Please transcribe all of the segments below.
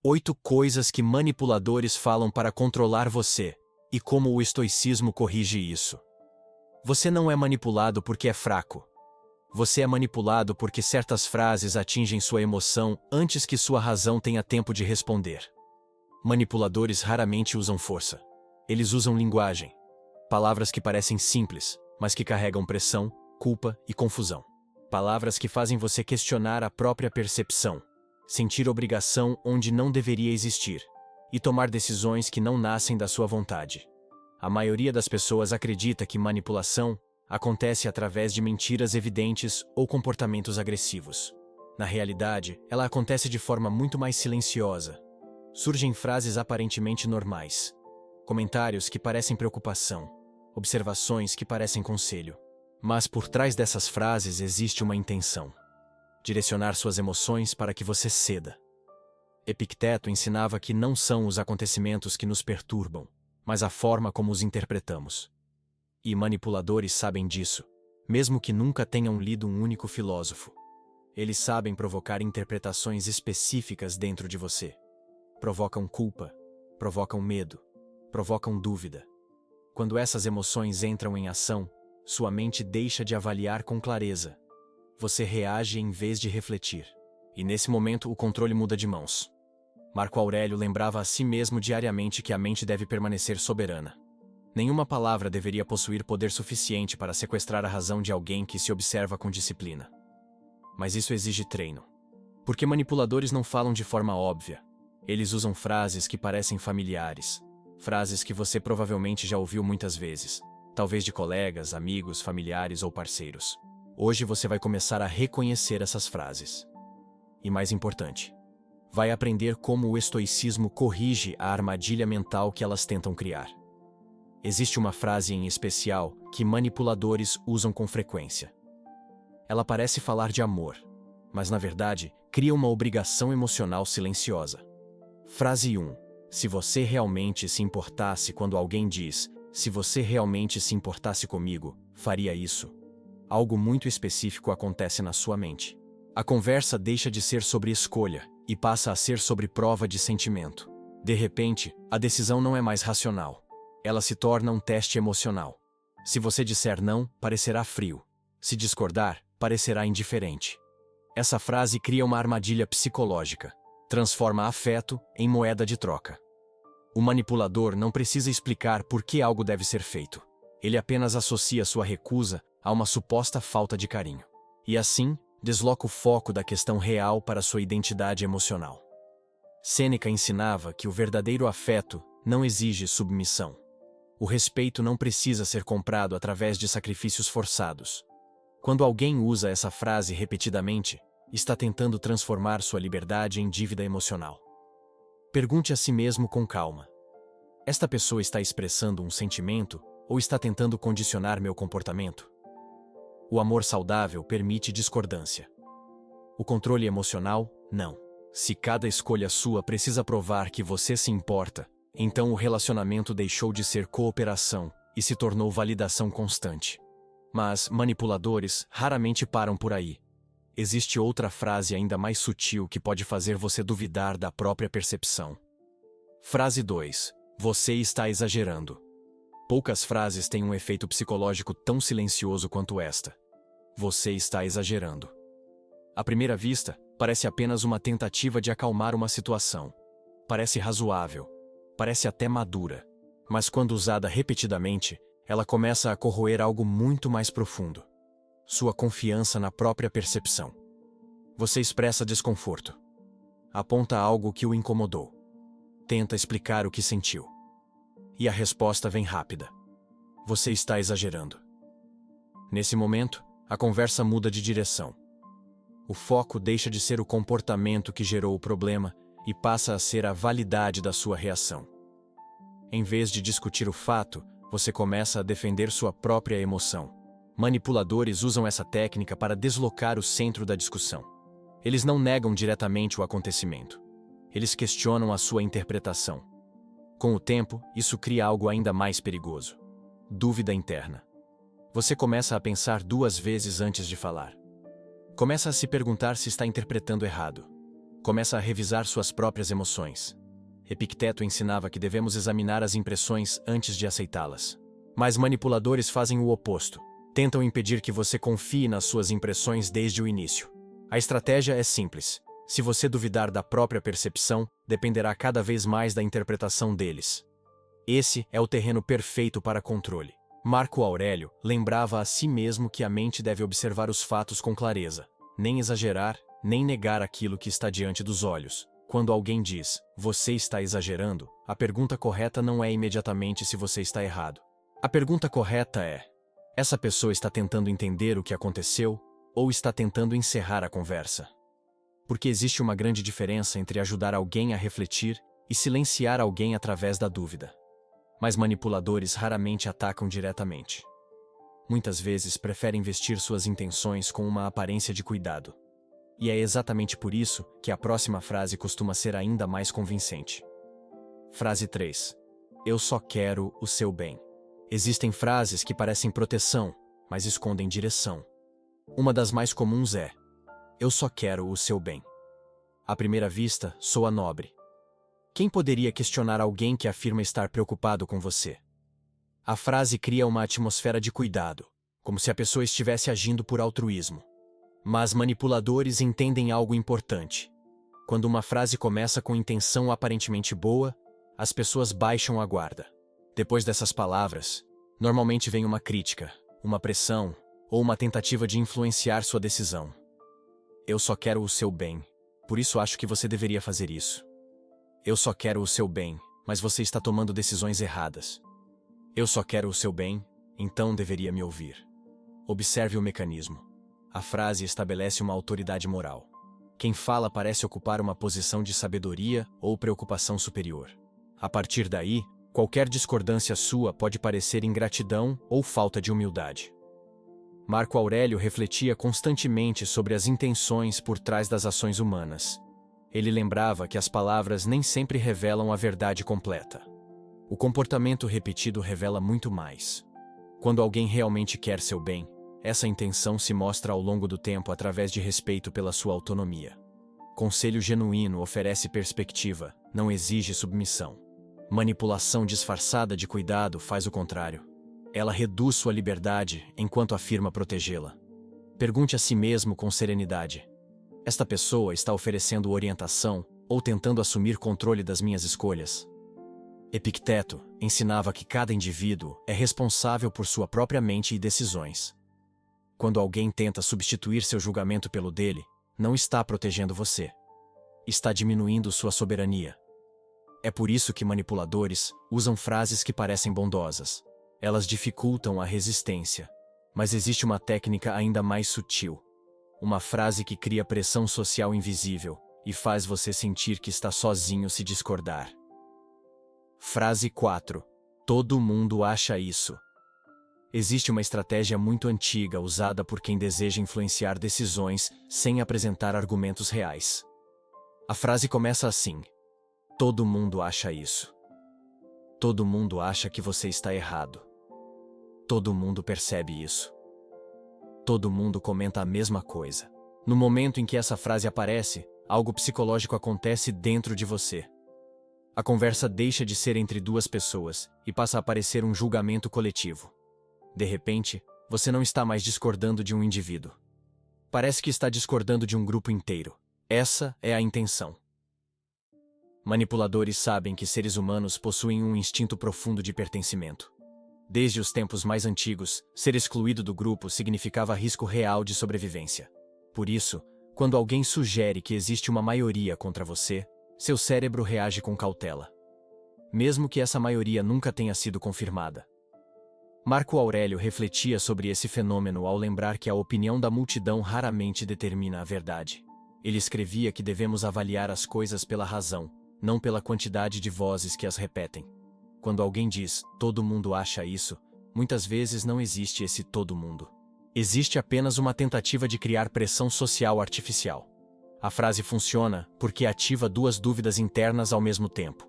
8 coisas que manipuladores falam para controlar você, e como o estoicismo corrige isso. Você não é manipulado porque é fraco. Você é manipulado porque certas frases atingem sua emoção antes que sua razão tenha tempo de responder. Manipuladores raramente usam força. Eles usam linguagem. Palavras que parecem simples, mas que carregam pressão, culpa e confusão. Palavras que fazem você questionar a própria percepção, sentir obrigação onde não deveria existir, e tomar decisões que não nascem da sua vontade. A maioria das pessoas acredita que manipulação acontece através de mentiras evidentes ou comportamentos agressivos. Na realidade, ela acontece de forma muito mais silenciosa. Surgem frases aparentemente normais, comentários que parecem preocupação, observações que parecem conselho. Mas por trás dessas frases existe uma intenção: direcionar suas emoções para que você ceda. Epicteto ensinava que não são os acontecimentos que nos perturbam, mas a forma como os interpretamos. E manipuladores sabem disso, mesmo que nunca tenham lido um único filósofo. Eles sabem provocar interpretações específicas dentro de você. Provocam culpa, provocam medo, provocam dúvida. Quando essas emoções entram em ação, sua mente deixa de avaliar com clareza. Você reage em vez de refletir. E nesse momento o controle muda de mãos. Marco Aurélio lembrava a si mesmo diariamente que a mente deve permanecer soberana. Nenhuma palavra deveria possuir poder suficiente para sequestrar a razão de alguém que se observa com disciplina. Mas isso exige treino. Porque manipuladores não falam de forma óbvia. Eles usam frases que parecem familiares. Frases que você provavelmente já ouviu muitas vezes. Talvez de colegas, amigos, familiares ou parceiros. Hoje você vai começar a reconhecer essas frases. E mais importante, vai aprender como o estoicismo corrige a armadilha mental que elas tentam criar. Existe uma frase em especial que manipuladores usam com frequência. Ela parece falar de amor, mas na verdade cria uma obrigação emocional silenciosa. Frase 1. Se você realmente se importasse quando alguém diz, se você realmente se importasse comigo, faria isso. Algo muito específico acontece na sua mente. A conversa deixa de ser sobre escolha e passa a ser sobre prova de sentimento. De repente, a decisão não é mais racional. Ela se torna um teste emocional. Se você disser não, parecerá frio. Se discordar, parecerá indiferente. Essa frase cria uma armadilha psicológica. Transforma afeto em moeda de troca. O manipulador não precisa explicar por que algo deve ser feito. Ele apenas associa sua recusa a uma suposta falta de carinho. E assim, desloca o foco da questão real para sua identidade emocional. Sêneca ensinava que o verdadeiro afeto não exige submissão. O respeito não precisa ser comprado através de sacrifícios forçados. Quando alguém usa essa frase repetidamente, está tentando transformar sua liberdade em dívida emocional. Pergunte a si mesmo com calma: esta pessoa está expressando um sentimento ou está tentando condicionar meu comportamento? O amor saudável permite discordância. O controle emocional, não. Se cada escolha sua precisa provar que você se importa, então o relacionamento deixou de ser cooperação e se tornou validação constante. Mas manipuladores raramente param por aí. Existe outra frase ainda mais sutil que pode fazer você duvidar da própria percepção. Frase 2. Você está exagerando. Poucas frases têm um efeito psicológico tão silencioso quanto esta. Você está exagerando. À primeira vista, parece apenas uma tentativa de acalmar uma situação. Parece razoável. Parece até madura. Mas quando usada repetidamente, ela começa a corroer algo muito mais profundo. Sua confiança na própria percepção. Você expressa desconforto. Aponta algo que o incomodou. Tenta explicar o que sentiu. E a resposta vem rápida. Você está exagerando. Nesse momento, a conversa muda de direção. O foco deixa de ser o comportamento que gerou o problema e passa a ser a validade da sua reação. Em vez de discutir o fato, você começa a defender sua própria emoção. Manipuladores usam essa técnica para deslocar o centro da discussão. Eles não negam diretamente o acontecimento. Eles questionam a sua interpretação. Com o tempo, isso cria algo ainda mais perigoso: dúvida interna. Você começa a pensar 2 vezes antes de falar. Começa a se perguntar se está interpretando errado. Começa a revisar suas próprias emoções. Epicteto ensinava que devemos examinar as impressões antes de aceitá-las. Mas manipuladores fazem o oposto. Tentam impedir que você confie nas suas impressões desde o início. A estratégia é simples. Se você duvidar da própria percepção, dependerá cada vez mais da interpretação deles. Esse é o terreno perfeito para controle. Marco Aurélio lembrava a si mesmo que a mente deve observar os fatos com clareza, nem exagerar, nem negar aquilo que está diante dos olhos. Quando alguém diz, você está exagerando, a pergunta correta não é imediatamente se você está errado. A pergunta correta é, essa pessoa está tentando entender o que aconteceu ou está tentando encerrar a conversa? Porque existe uma grande diferença entre ajudar alguém a refletir e silenciar alguém através da dúvida. Mas manipuladores raramente atacam diretamente. Muitas vezes preferem vestir suas intenções com uma aparência de cuidado. E é exatamente por isso que a próxima frase costuma ser ainda mais convincente. Frase 3. Eu só quero o seu bem. Existem frases que parecem proteção, mas escondem direção. Uma das mais comuns é: eu só quero o seu bem. À primeira vista, soa nobre. Quem poderia questionar alguém que afirma estar preocupado com você? A frase cria uma atmosfera de cuidado, como se a pessoa estivesse agindo por altruísmo. Mas manipuladores entendem algo importante. Quando uma frase começa com intenção aparentemente boa, as pessoas baixam a guarda. Depois dessas palavras, normalmente vem uma crítica, uma pressão ou uma tentativa de influenciar sua decisão. Eu só quero o seu bem, por isso acho que você deveria fazer isso. Eu só quero o seu bem, mas você está tomando decisões erradas. Eu só quero o seu bem, então deveria me ouvir. Observe o mecanismo. A frase estabelece uma autoridade moral. Quem fala parece ocupar uma posição de sabedoria ou preocupação superior. A partir daí, qualquer discordância sua pode parecer ingratidão ou falta de humildade. Marco Aurélio refletia constantemente sobre as intenções por trás das ações humanas. Ele lembrava que as palavras nem sempre revelam a verdade completa. O comportamento repetido revela muito mais. Quando alguém realmente quer seu bem, essa intenção se mostra ao longo do tempo através de respeito pela sua autonomia. Conselho genuíno oferece perspectiva, não exige submissão. Manipulação disfarçada de cuidado faz o contrário. Ela reduz sua liberdade enquanto afirma protegê-la. Pergunte a si mesmo com serenidade: esta pessoa está oferecendo orientação ou tentando assumir controle das minhas escolhas? Epicteto ensinava que cada indivíduo é responsável por sua própria mente e decisões. Quando alguém tenta substituir seu julgamento pelo dele, não está protegendo você. Está diminuindo sua soberania. É por isso que manipuladores usam frases que parecem bondosas. Elas dificultam a resistência. Mas existe uma técnica ainda mais sutil. Uma frase que cria pressão social invisível e faz você sentir que está sozinho se discordar. Frase 4. Todo mundo acha isso. Existe uma estratégia muito antiga usada por quem deseja influenciar decisões sem apresentar argumentos reais. A frase começa assim: todo mundo acha isso. Todo mundo acha que você está errado. Todo mundo percebe isso. Todo mundo comenta a mesma coisa. No momento em que essa frase aparece, algo psicológico acontece dentro de você. A conversa deixa de ser entre duas pessoas e passa a parecer um julgamento coletivo. De repente, você não está mais discordando de um indivíduo. Parece que está discordando de um grupo inteiro. Essa é a intenção. Manipuladores sabem que seres humanos possuem um instinto profundo de pertencimento. Desde os tempos mais antigos, ser excluído do grupo significava risco real de sobrevivência. Por isso, quando alguém sugere que existe uma maioria contra você, seu cérebro reage com cautela. Mesmo que essa maioria nunca tenha sido confirmada. Marco Aurélio refletia sobre esse fenômeno ao lembrar que a opinião da multidão raramente determina a verdade. Ele escrevia que devemos avaliar as coisas pela razão, não pela quantidade de vozes que as repetem. Quando alguém diz, todo mundo acha isso, muitas vezes não existe esse todo mundo. Existe apenas uma tentativa de criar pressão social artificial. A frase funciona porque ativa duas dúvidas internas ao mesmo tempo.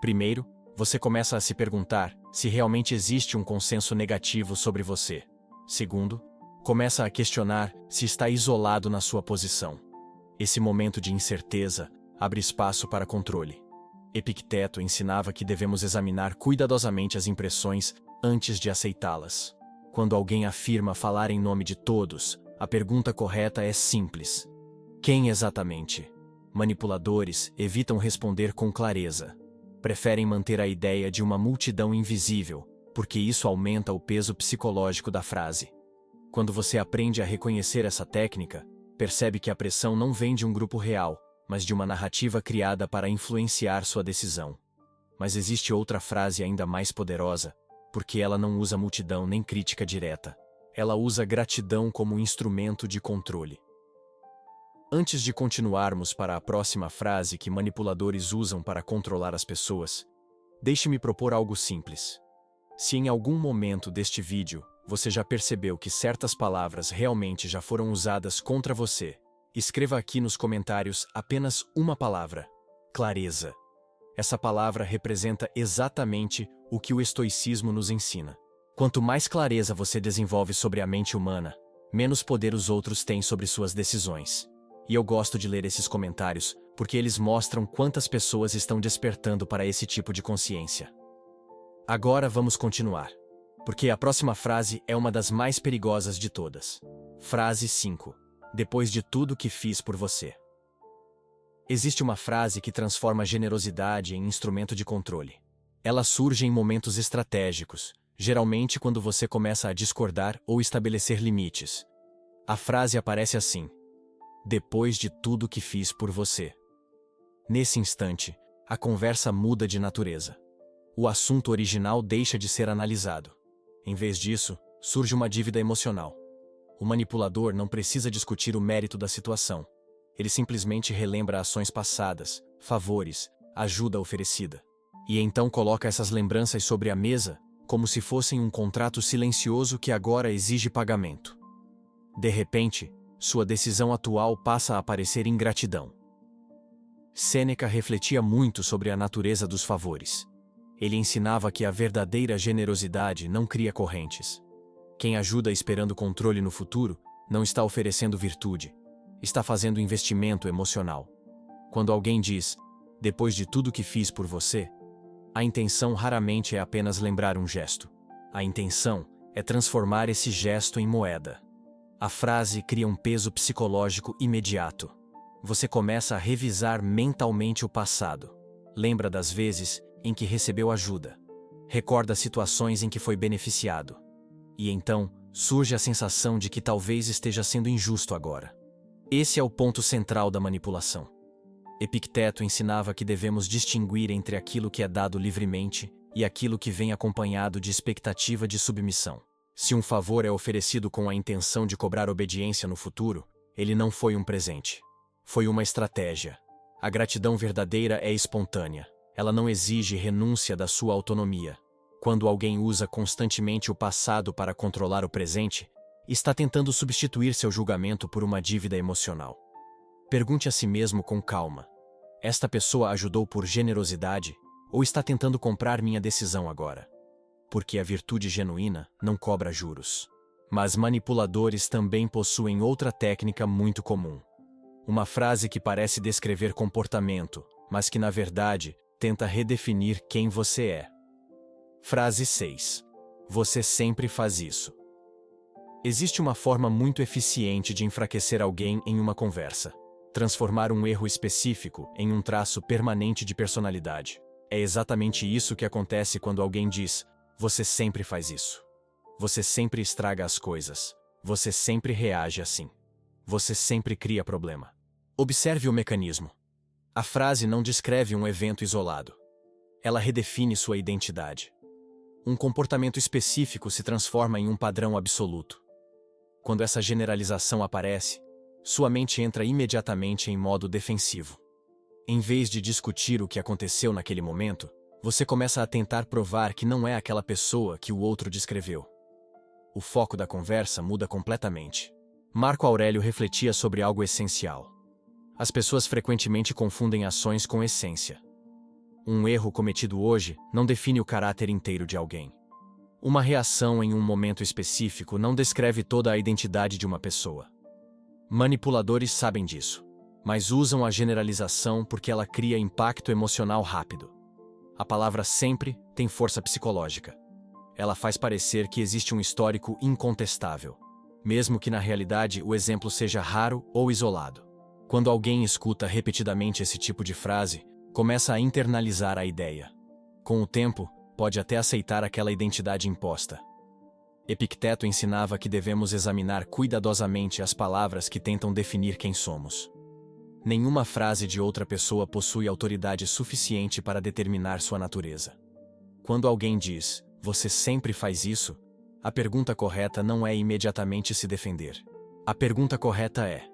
Primeiro, você começa a se perguntar se realmente existe um consenso negativo sobre você. Segundo, começa a questionar se está isolado na sua posição. Esse momento de incerteza abre espaço para controle. Epicteto ensinava que devemos examinar cuidadosamente as impressões antes de aceitá-las. Quando alguém afirma falar em nome de todos, a pergunta correta é simples: quem exatamente? Manipuladores evitam responder com clareza. Preferem manter a ideia de uma multidão invisível, porque isso aumenta o peso psicológico da frase. Quando você aprende a reconhecer essa técnica, percebe que a pressão não vem de um grupo real, mas de uma narrativa criada para influenciar sua decisão. Mas existe outra frase ainda mais poderosa, porque ela não usa multidão nem crítica direta. Ela usa gratidão como instrumento de controle. Antes de continuarmos para a próxima frase que manipuladores usam para controlar as pessoas, deixe-me propor algo simples. Se em algum momento deste vídeo você já percebeu que certas palavras realmente já foram usadas contra você, escreva aqui nos comentários apenas uma palavra: clareza. Essa palavra representa exatamente o que o estoicismo nos ensina. Quanto mais clareza você desenvolve sobre a mente humana, menos poder os outros têm sobre suas decisões. E eu gosto de ler esses comentários, porque eles mostram quantas pessoas estão despertando para esse tipo de consciência. Agora vamos continuar, porque a próxima frase é uma das mais perigosas de todas. Frase 5. Depois de tudo que fiz por você. Existe uma frase que transforma a generosidade em instrumento de controle. Ela surge em momentos estratégicos, geralmente quando você começa a discordar ou estabelecer limites. A frase aparece assim: depois de tudo que fiz por você. Nesse instante, a conversa muda de natureza. O assunto original deixa de ser analisado. Em vez disso, surge uma dívida emocional. O manipulador não precisa discutir o mérito da situação. Ele simplesmente relembra ações passadas, favores, ajuda oferecida. E então coloca essas lembranças sobre a mesa, como se fossem um contrato silencioso que agora exige pagamento. De repente, sua decisão atual passa a parecer ingratidão. Sêneca refletia muito sobre a natureza dos favores. Ele ensinava que a verdadeira generosidade não cria correntes. Quem ajuda esperando controle no futuro não está oferecendo virtude, está fazendo investimento emocional. Quando alguém diz, depois de tudo que fiz por você, a intenção raramente é apenas lembrar um gesto. A intenção é transformar esse gesto em moeda. A frase cria um peso psicológico imediato. Você começa a revisar mentalmente o passado. Lembra das vezes em que recebeu ajuda. Recorda situações em que foi beneficiado. E então, surge a sensação de que talvez esteja sendo injusto agora. Esse é o ponto central da manipulação. Epicteto ensinava que devemos distinguir entre aquilo que é dado livremente e aquilo que vem acompanhado de expectativa de submissão. Se um favor é oferecido com a intenção de cobrar obediência no futuro, ele não foi um presente. Foi uma estratégia. A gratidão verdadeira é espontânea. Ela não exige renúncia da sua autonomia. Quando alguém usa constantemente o passado para controlar o presente, está tentando substituir seu julgamento por uma dívida emocional. Pergunte a si mesmo com calma: esta pessoa ajudou por generosidade ou está tentando comprar minha decisão agora? Porque a virtude genuína não cobra juros. Mas manipuladores também possuem outra técnica muito comum. Uma frase que parece descrever comportamento, mas que na verdade tenta redefinir quem você é. Frase 6. Você sempre faz isso. Existe uma forma muito eficiente de enfraquecer alguém em uma conversa. Transformar um erro específico em um traço permanente de personalidade. É exatamente isso que acontece quando alguém diz: você sempre faz isso. Você sempre estraga as coisas. Você sempre reage assim. Você sempre cria problema. Observe o mecanismo. A frase não descreve um evento isolado. Ela redefine sua identidade. Um comportamento específico se transforma em um padrão absoluto. Quando essa generalização aparece, sua mente entra imediatamente em modo defensivo. Em vez de discutir o que aconteceu naquele momento, você começa a tentar provar que não é aquela pessoa que o outro descreveu. O foco da conversa muda completamente. Marco Aurélio refletia sobre algo essencial. As pessoas frequentemente confundem ações com essência. Um erro cometido hoje não define o caráter inteiro de alguém. Uma reação em um momento específico não descreve toda a identidade de uma pessoa. Manipuladores sabem disso. mas usam a generalização porque ela cria impacto emocional rápido. A palavra sempre tem força psicológica. Ela faz parecer que existe um histórico incontestável, mesmo que na realidade o exemplo seja raro ou isolado. Quando alguém escuta repetidamente esse tipo de frase, começa a internalizar a ideia. Com o tempo, pode até aceitar aquela identidade imposta. Epicteto ensinava que devemos examinar cuidadosamente as palavras que tentam definir quem somos. Nenhuma frase de outra pessoa possui autoridade suficiente para determinar sua natureza. Quando alguém diz, "Você sempre faz isso", a pergunta correta não é imediatamente se defender. A pergunta correta é: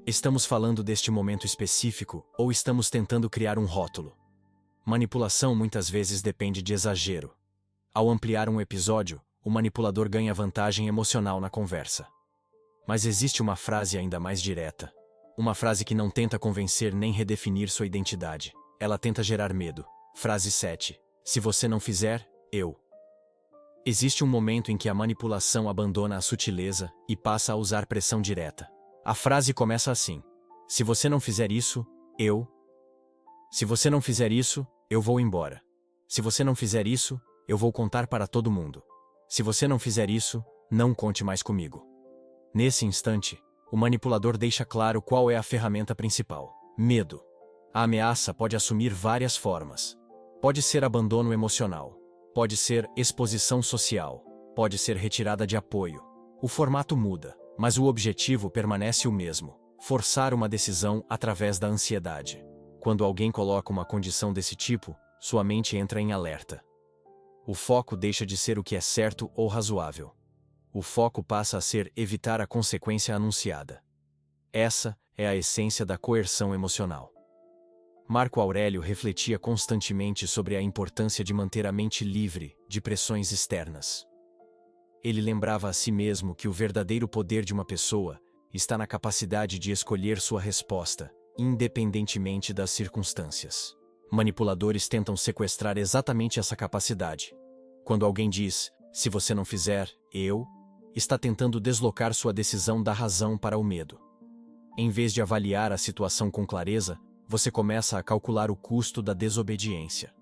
estamos falando deste momento específico ou estamos tentando criar um rótulo? Manipulação muitas vezes depende de exagero. Ao ampliar um episódio, o manipulador ganha vantagem emocional na conversa. Mas existe uma frase ainda mais direta. Uma frase que não tenta convencer nem redefinir sua identidade. Ela tenta gerar medo. Frase 7. Se você não fizer, eu. Existe um momento em que a manipulação abandona a sutileza e passa a usar pressão direta. A frase começa assim: se você não fizer isso, eu. Se você não fizer isso, eu vou embora. Se você não fizer isso, eu vou contar para todo mundo. Se você não fizer isso, não conte mais comigo. Nesse instante, o manipulador deixa claro qual é a ferramenta principal: medo. A ameaça pode assumir várias formas. Pode ser abandono emocional. Pode ser exposição social. Pode ser retirada de apoio. O formato muda, mas o objetivo permanece o mesmo: forçar uma decisão através da ansiedade. Quando alguém coloca uma condição desse tipo, sua mente entra em alerta. O foco deixa de ser o que é certo ou razoável. O foco passa a ser evitar a consequência anunciada. Essa é a essência da coerção emocional. Marco Aurélio refletia constantemente sobre a importância de manter a mente livre de pressões externas. Ele lembrava a si mesmo que o verdadeiro poder de uma pessoa está na capacidade de escolher sua resposta, independentemente das circunstâncias. Manipuladores tentam sequestrar exatamente essa capacidade. Quando alguém diz, "se você não fizer, eu", está tentando deslocar sua decisão da razão para o medo. Em vez de avaliar a situação com clareza, você começa a calcular o custo da desobediência.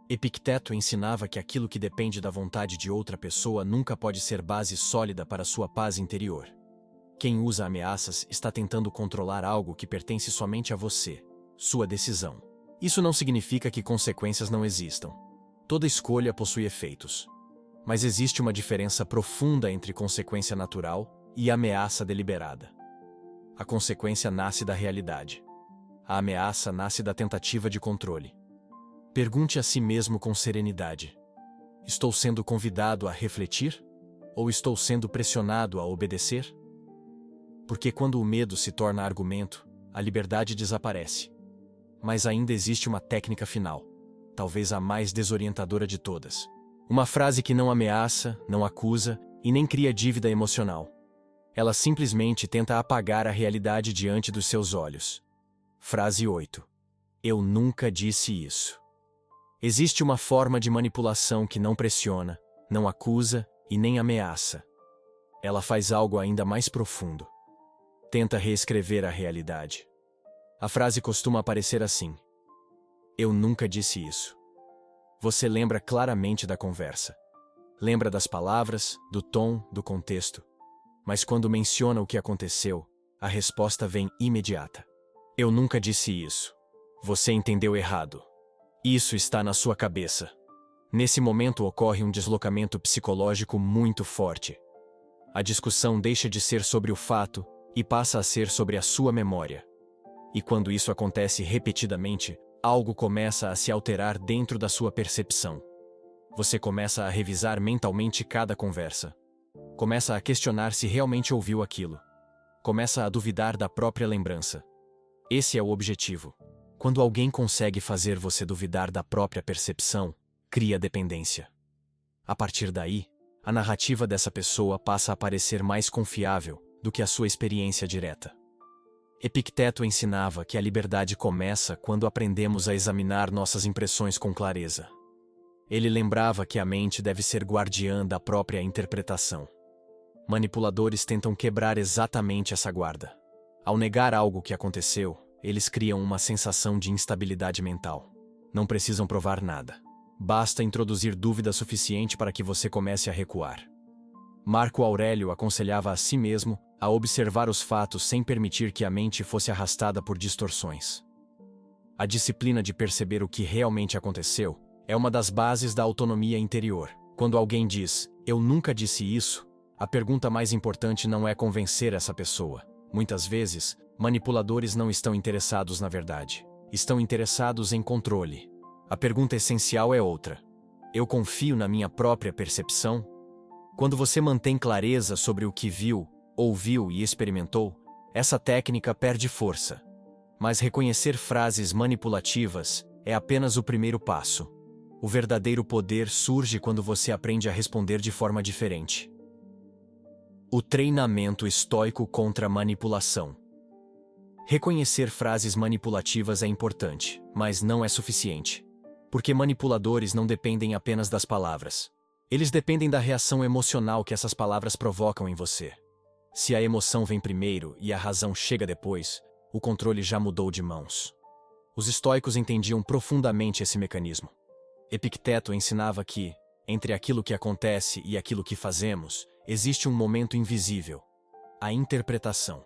Epicteto ensinava que aquilo que depende da vontade de outra pessoa nunca pode ser base sólida para sua paz interior. Quem usa ameaças está tentando controlar algo que pertence somente a você, sua decisão. Isso não significa que consequências não existam. Toda escolha possui efeitos. Mas existe uma diferença profunda entre consequência natural e ameaça deliberada. A consequência nasce da realidade. A ameaça nasce da tentativa de controle. Pergunte a si mesmo com serenidade: estou sendo convidado a refletir? Ou estou sendo pressionado a obedecer? Porque quando o medo se torna argumento, a liberdade desaparece. Mas ainda existe uma técnica final, talvez a mais desorientadora de todas. Uma frase que não ameaça, não acusa e nem cria dívida emocional. Ela simplesmente tenta apagar a realidade diante dos seus olhos. Frase 8. Eu nunca disse isso. Existe uma forma de manipulação que não pressiona, não acusa e nem ameaça. Ela faz algo ainda mais profundo. Tenta reescrever a realidade. A frase costuma aparecer assim: eu nunca disse isso. Você lembra claramente da conversa. Lembra das palavras, do tom, do contexto. Mas quando menciona o que aconteceu, a resposta vem imediata. Eu nunca disse isso. Você entendeu errado. Isso está na sua cabeça. Nesse momento ocorre um deslocamento psicológico muito forte. A discussão deixa de ser sobre o fato e passa a ser sobre a sua memória. E quando isso acontece repetidamente, algo começa a se alterar dentro da sua percepção. Você começa a revisar mentalmente cada conversa. Começa a questionar se realmente ouviu aquilo. Começa a duvidar da própria lembrança. Esse é o objetivo. Quando alguém consegue fazer você duvidar da própria percepção, cria dependência. A partir daí, a narrativa dessa pessoa passa a parecer mais confiável do que a sua experiência direta. Epicteto ensinava que a liberdade começa quando aprendemos a examinar nossas impressões com clareza. Ele lembrava que a mente deve ser guardiã da própria interpretação. Manipuladores tentam quebrar exatamente essa guarda. Ao negar algo que aconteceu, eles criam uma sensação de instabilidade mental. Não precisam provar nada. Basta introduzir dúvida suficiente para que você comece a recuar. Marco Aurélio aconselhava a si mesmo a observar os fatos sem permitir que a mente fosse arrastada por distorções. A disciplina de perceber o que realmente aconteceu é uma das bases da autonomia interior. Quando alguém diz, "Eu nunca disse isso", a pergunta mais importante não é convencer essa pessoa. Muitas vezes, manipuladores não estão interessados na verdade. Estão interessados em controle. A pergunta essencial é outra. Eu confio na minha própria percepção? Quando você mantém clareza sobre o que viu, ouviu e experimentou, essa técnica perde força. Mas reconhecer frases manipulativas é apenas o primeiro passo. O verdadeiro poder surge quando você aprende a responder de forma diferente. O treinamento estoico contra a manipulação. Reconhecer frases manipulativas é importante, mas não é suficiente. Porque manipuladores não dependem apenas das palavras. Eles dependem da reação emocional que essas palavras provocam em você. Se a emoção vem primeiro e a razão chega depois, o controle já mudou de mãos. Os estoicos entendiam profundamente esse mecanismo. Epicteto ensinava que, entre aquilo que acontece e aquilo que fazemos, existe um momento invisível: a interpretação.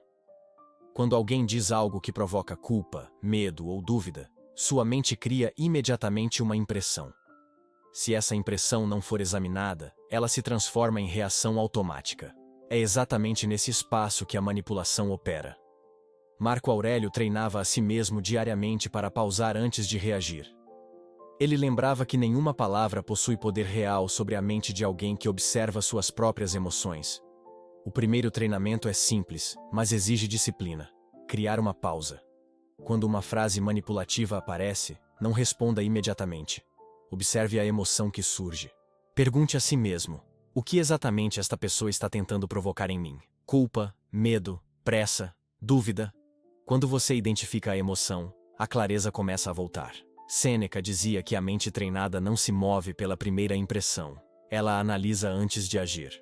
Quando alguém diz algo que provoca culpa, medo ou dúvida, sua mente cria imediatamente uma impressão. Se essa impressão não for examinada, ela se transforma em reação automática. É exatamente nesse espaço que a manipulação opera. Marco Aurélio treinava a si mesmo diariamente para pausar antes de reagir. Ele lembrava que nenhuma palavra possui poder real sobre a mente de alguém que observa suas próprias emoções. O primeiro treinamento é simples, mas exige disciplina. Criar uma pausa. Quando uma frase manipulativa aparece, não responda imediatamente. Observe a emoção que surge. Pergunte a si mesmo: o que exatamente esta pessoa está tentando provocar em mim? Culpa, medo, pressa, dúvida? Quando você identifica a emoção, a clareza começa a voltar. Sêneca dizia que a mente treinada não se move pela primeira impressão. Ela analisa antes de agir.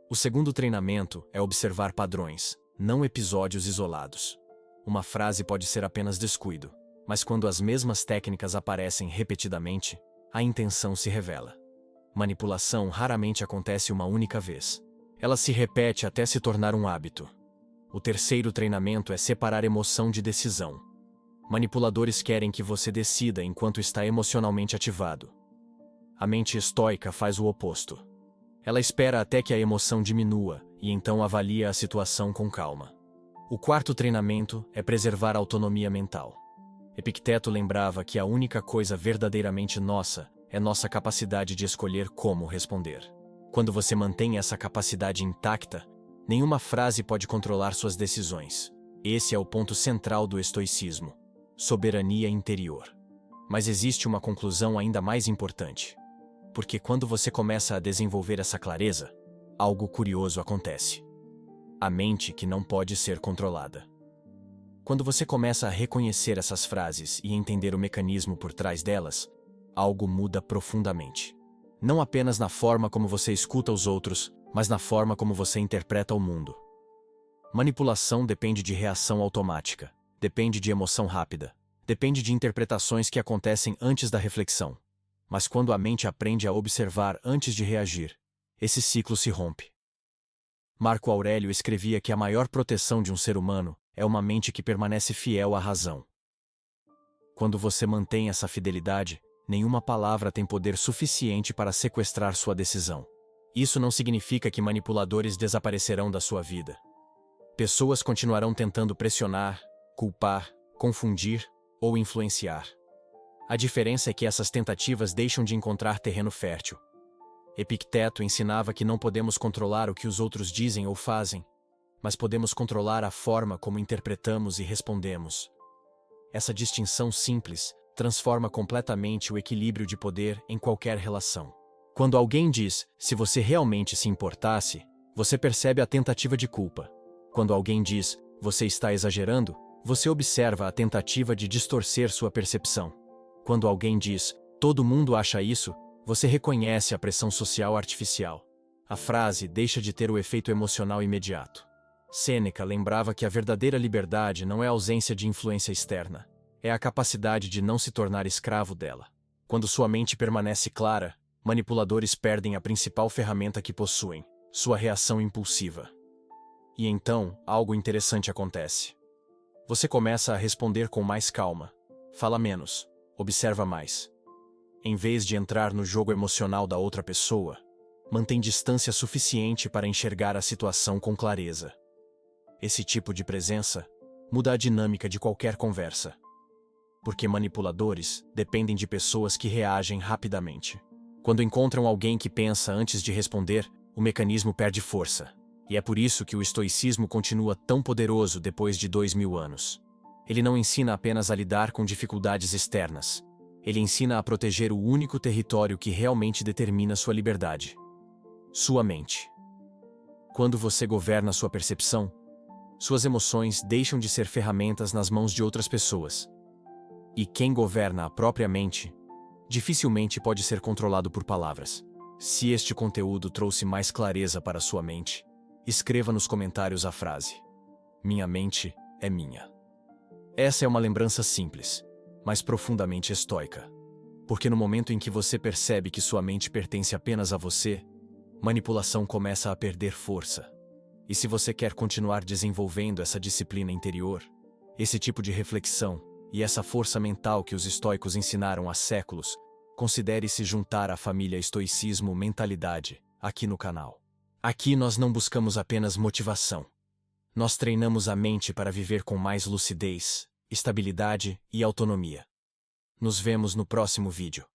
O segundo treinamento é observar padrões, não episódios isolados. Uma frase pode ser apenas descuido, mas quando as mesmas técnicas aparecem repetidamente, a intenção se revela. Manipulação raramente acontece uma única vez. Ela se repete até se tornar um hábito. O terceiro treinamento é separar emoção de decisão. Manipuladores querem que você decida enquanto está emocionalmente ativado. A mente estoica faz o oposto. Ela espera até que a emoção diminua e então avalia a situação com calma. O quarto treinamento é preservar a autonomia mental. Epicteto lembrava que a única coisa verdadeiramente nossa é nossa capacidade de escolher como responder. Quando você mantém essa capacidade intacta, nenhuma frase pode controlar suas decisões. Esse é o ponto central do estoicismo: soberania interior. Mas existe uma conclusão ainda mais importante. Porque quando você começa a desenvolver essa clareza, algo curioso acontece. A mente que não pode ser controlada. Quando você começa a reconhecer essas frases e entender o mecanismo por trás delas, algo muda profundamente. Não apenas na forma como você escuta os outros, mas na forma como você interpreta o mundo. Manipulação depende de reação automática, depende de emoção rápida, depende de interpretações que acontecem antes da reflexão. Mas quando a mente aprende a observar antes de reagir, esse ciclo se rompe. Marco Aurélio escrevia que a maior proteção de um ser humano é uma mente que permanece fiel à razão. Quando você mantém essa fidelidade, nenhuma palavra tem poder suficiente para sequestrar sua decisão. Isso não significa que manipuladores desaparecerão da sua vida. Pessoas continuarão tentando pressionar, culpar, confundir ou influenciar. A diferença é que essas tentativas deixam de encontrar terreno fértil. Epicteto ensinava que não podemos controlar o que os outros dizem ou fazem, mas podemos controlar a forma como interpretamos e respondemos. Essa distinção simples transforma completamente o equilíbrio de poder em qualquer relação. Quando alguém diz, se você realmente se importasse, você percebe a tentativa de culpa. Quando alguém diz, você está exagerando, você observa a tentativa de distorcer sua percepção. Quando alguém diz, todo mundo acha isso, você reconhece a pressão social artificial. A frase deixa de ter o efeito emocional imediato. Sêneca lembrava que a verdadeira liberdade não é a ausência de influência externa, é a capacidade de não se tornar escravo dela. Quando sua mente permanece clara, manipuladores perdem a principal ferramenta que possuem, sua reação impulsiva. E então, algo interessante acontece. Você começa a responder com mais calma, fala menos, observa mais. Em vez de entrar no jogo emocional da outra pessoa, mantém distância suficiente para enxergar a situação com clareza. Esse tipo de presença muda a dinâmica de qualquer conversa. Porque manipuladores dependem de pessoas que reagem rapidamente. Quando encontram alguém que pensa antes de responder, o mecanismo perde força. E é por isso que o estoicismo continua tão poderoso depois de 2000 anos. Ele não ensina apenas a lidar com dificuldades externas. Ele ensina a proteger o único território que realmente determina sua liberdade: sua mente. Quando você governa sua percepção, suas emoções deixam de ser ferramentas nas mãos de outras pessoas. E quem governa a própria mente, dificilmente pode ser controlado por palavras. Se este conteúdo trouxe mais clareza para sua mente, escreva nos comentários a frase: "Minha mente é minha". Essa é uma lembrança simples, mas profundamente estoica. Porque no momento em que você percebe que sua mente pertence apenas a você, manipulação começa a perder força. E se você quer continuar desenvolvendo essa disciplina interior, esse tipo de reflexão e essa força mental que os estoicos ensinaram há séculos, considere se juntar à família Estoicismo Mentalidade, aqui no canal. Aqui nós não buscamos apenas motivação. Nós treinamos a mente para viver com mais lucidez, estabilidade e autonomia. Nos vemos no próximo vídeo.